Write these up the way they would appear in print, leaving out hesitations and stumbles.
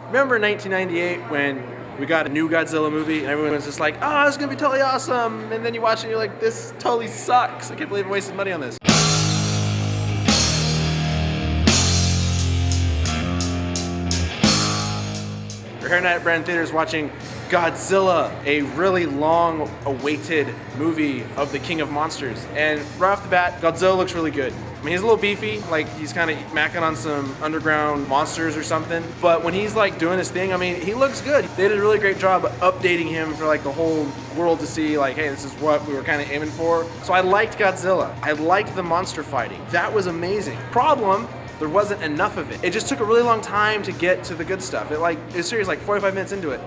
Remember in 1998 when we got a new Godzilla movie and everyone was just like, oh, this is gonna be totally awesome. And then you watch it and you're like, this totally sucks. I can't believe I wasted money on this. We're here tonight at Brand Theaters watching Godzilla, a really long-awaited movie of the King of Monsters. And right off the bat, Godzilla looks really good. I mean, he's a little beefy, like he's kind of macking on some underground monsters or something. But when he's like doing his thing, I mean, he looks good. They did a really great job of updating him for like the whole world to see like, hey, this is what we were kind of aiming for. So I liked Godzilla. I liked the monster fighting. That was amazing. Problem, there wasn't enough of it. It just took a really long time to get to the good stuff. It's serious, like 45 minutes into it.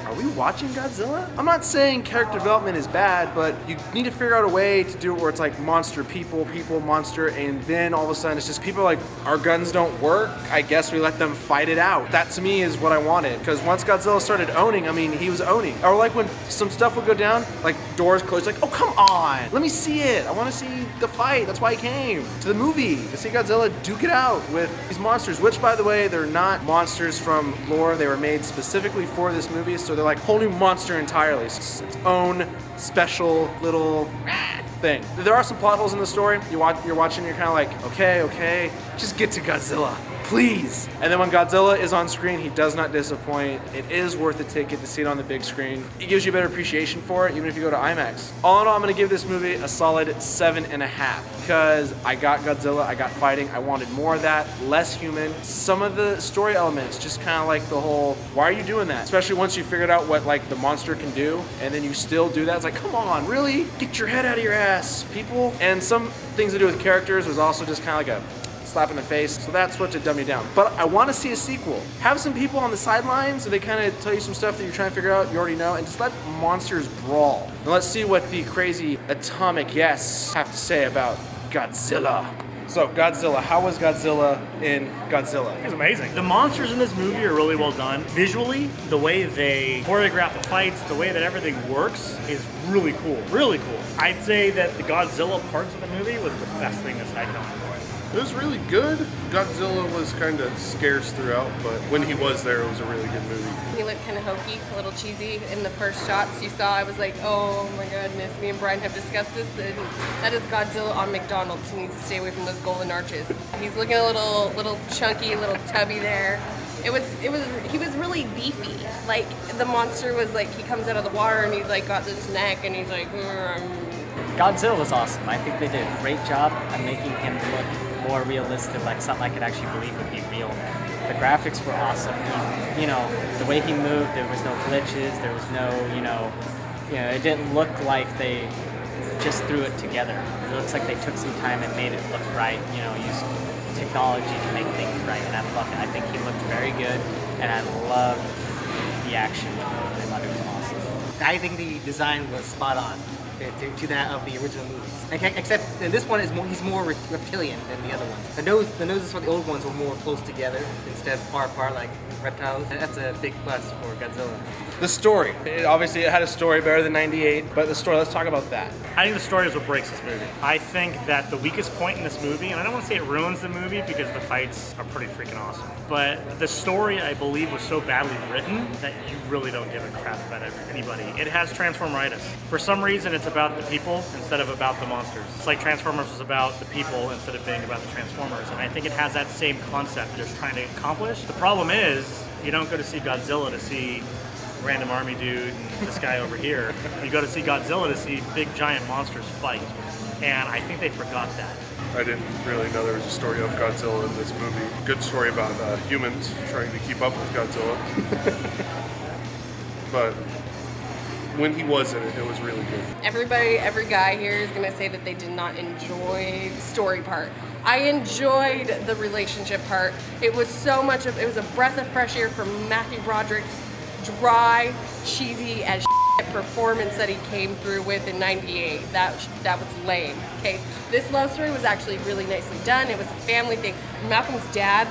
Are we watching Godzilla? I'm not saying character development is bad, but you need to figure out a way to do it where it's like monster, people, monster, and then all of a sudden it's just people like, our guns don't work, I guess we let them fight it out. That to me is what I wanted, because once Godzilla started owning, I mean, he was owning. Or like when some stuff would go down, like doors closed, like, oh, come on, let me see it. I want to see the fight. That's why I came to the movie, to see Godzilla duke it out with these monsters, which by the way, they're not monsters from lore. They were made specifically for this movie, so they're like whole new monster entirely. It's its own special little thing. There are some plot holes in the story. You're watching, you're kind of like, okay, just get to Godzilla, please. And then when Godzilla is on screen, he does not disappoint. It is worth a ticket to see it on the big screen. It gives you a better appreciation for it, even if you go to IMAX. All in all, I'm gonna give this movie a solid 7.5 because I got Godzilla, I got fighting, I wanted more of that, less human. Some of the story elements, just kind of like the whole, why are you doing that? Especially once you figured out what like the monster can do, and then you still do that. It's like, come on, really? Get your head out of your ass, people. And some things to do with characters was also just kind of like a slap in the face, so that's what to dumb you down. But I want to see a sequel. Have some people on the sidelines so they kind of tell you some stuff that you're trying to figure out, you already know, and just let monsters brawl. And let's see what the crazy atomic yes have to say about Godzilla. So Godzilla, how was Godzilla in Godzilla? It's amazing. The monsters in this movie are really well done. Visually, the way they choreograph the fights, the way that everything works is really cool. Really cool. I'd say that the Godzilla parts of the movie was the best thing this I can enjoy. It was really good. Godzilla was kind of scarce throughout, but when he was there, it was a really good movie. He looked kind of hokey, a little cheesy in the first shots you saw. I was like, oh my goodness, me and Brian have discussed this, and that is Godzilla on McDonald's. He needs to stay away from those golden arches. He's looking a little chunky, a little tubby there. He was really beefy. Like the monster was like, he comes out of the water and he's like got this neck and he's like, Godzilla was awesome. I think they did a great job at making him look more realistic, like something I could actually believe would be real. The graphics were awesome. The way he moved, there was no glitches, there was no, it didn't look like they just threw it together. It looks like they took some time and made it look right, used technology to make things right, and I loved it. I think he looked very good, and I loved the action with him. I thought it was awesome. I think the design was spot on to that of the original movies. Except in this one, he's more reptilian than the other ones. The noses for the old ones were more close together instead of far apart like reptiles. That's a big plus for Godzilla. The story. It had a story better than 98, but the story, let's talk about that. I think the story is what breaks this movie. I think that the weakest point in this movie, and I don't want to say it ruins the movie because the fights are pretty freaking awesome, but the story, I believe, was so badly written that you really don't give a crap about anybody. It has Transformeritis. For some reason, it's about the people instead of about the monsters. It's like Transformers was about the people instead of being about the Transformers, and I think it has that same concept they're trying to accomplish. The problem is, you don't go to see Godzilla to see random army dude and this guy over here. You go to see Godzilla to see big giant monsters fight, and I think they forgot that. I didn't really know there was a story of Godzilla in this movie. Good story about humans trying to keep up with Godzilla. But when he was in it, it was really good. every guy here is gonna say that they did not enjoy the story part. I enjoyed the relationship part. It was it was a breath of fresh air from Matthew Broderick's dry, cheesy as performance that he came through with in 98. That was lame. Okay, this love story was actually really nicely done. It was a family thing. Malcolm's dad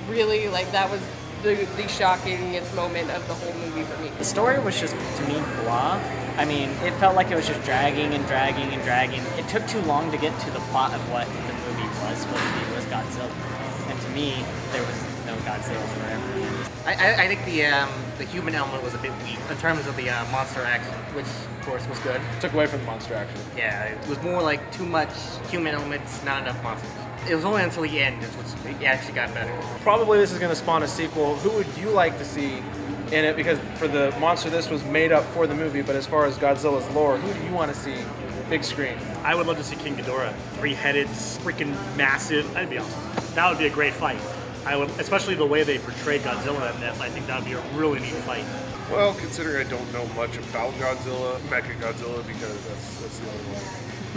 really, that was the shockingest moment of the whole movie for me. The story was just, to me, blah. I mean, it felt like it was just dragging and dragging and dragging. It took too long to get to the plot of what the movie was supposed to be, was Godzilla. And to me, there was no Godzilla forever. I think the human element was a bit weak in terms of the monster action, which of course was good. Took away from the monster action. Yeah, it was more like too much human elements, not enough monsters. It was only until the end it actually got better. Probably this is going to spawn a sequel. Who would you like to see in it? Because for the monster, this was made up for the movie, but as far as Godzilla's lore, who do you want to see big screen? I would love to see King Ghidorah, three-headed, freaking massive. That'd be awesome. That would be a great fight. I would, especially the way they portrayed Godzilla in this. I think that would be a really neat fight. Well, considering I don't know much about Godzilla, Mechagodzilla, because that's the only one.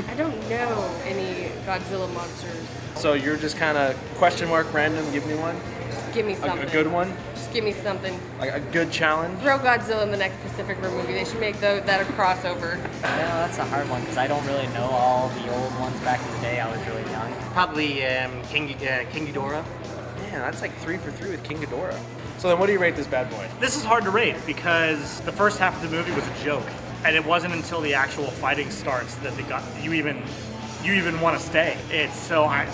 I don't know any Godzilla monsters. So you're just kind of question mark random, give me one? Just give me something. A good one? Just give me something. Like a good challenge? Throw Godzilla in the next Pacific Rim movie. They should make that a crossover. Yeah, that's a hard one because I don't really know all the old ones back in the day. I was really young. Probably King Ghidorah. Man, that's like 3 for 3 with King Ghidorah. So then what do you rate this bad boy? This is hard to rate because the first half of the movie was a joke, and it wasn't until the actual fighting starts that you even want to stay. It's so I'm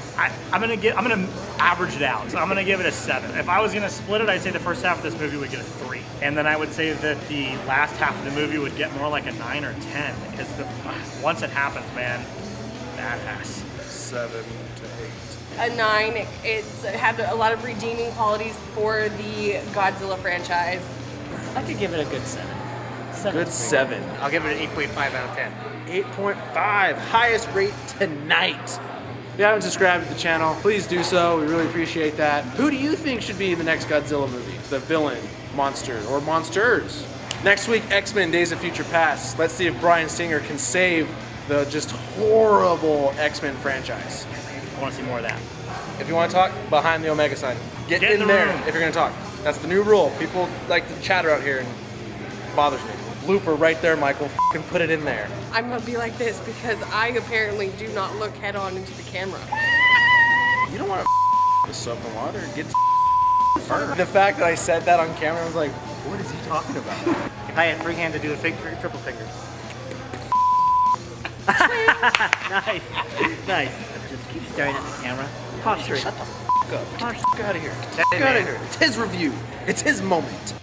gonna average it out. So I'm gonna give it a 7. If I was gonna split it, I'd say the first half of this movie would get a 3, and then I would say that the last half of the movie would get more like a 9 or 10 because once it happens, man, badass. 7 to 8. A 9. It had a lot of redeeming qualities for the Godzilla franchise. I could give it a good 7. Good 7. I'll give it an 8.5 out of 10. 8.5, highest rate tonight. If you haven't subscribed to the channel, please do so. We really appreciate that. Who do you think should be in the next Godzilla movie? The villain, monster, or monsters? Next week, X-Men Days of Future Past. Let's see if Bryan Singer can save the just horrible X-Men franchise. I want to see more of that. If you want to talk, behind the Omega sign. Get in the there room. if you're going to talk. That's the new rule. People like to chatter out here and it bothers me. Blooper right there, Michael. F***ing put it in there. I'm gonna be like this because I apparently do not look head on into the camera. You don't want to with soap and water. Get the fact that I said that on camera, I was like, what is he talking about? If I had 3 hands, I'd do a triple finger. Nice. Nice. Just keep staring at the camera. Talk straight. Shut the f*** up. Get the f*** out of here. Get the f*** out of here. It's his review. It's his moment.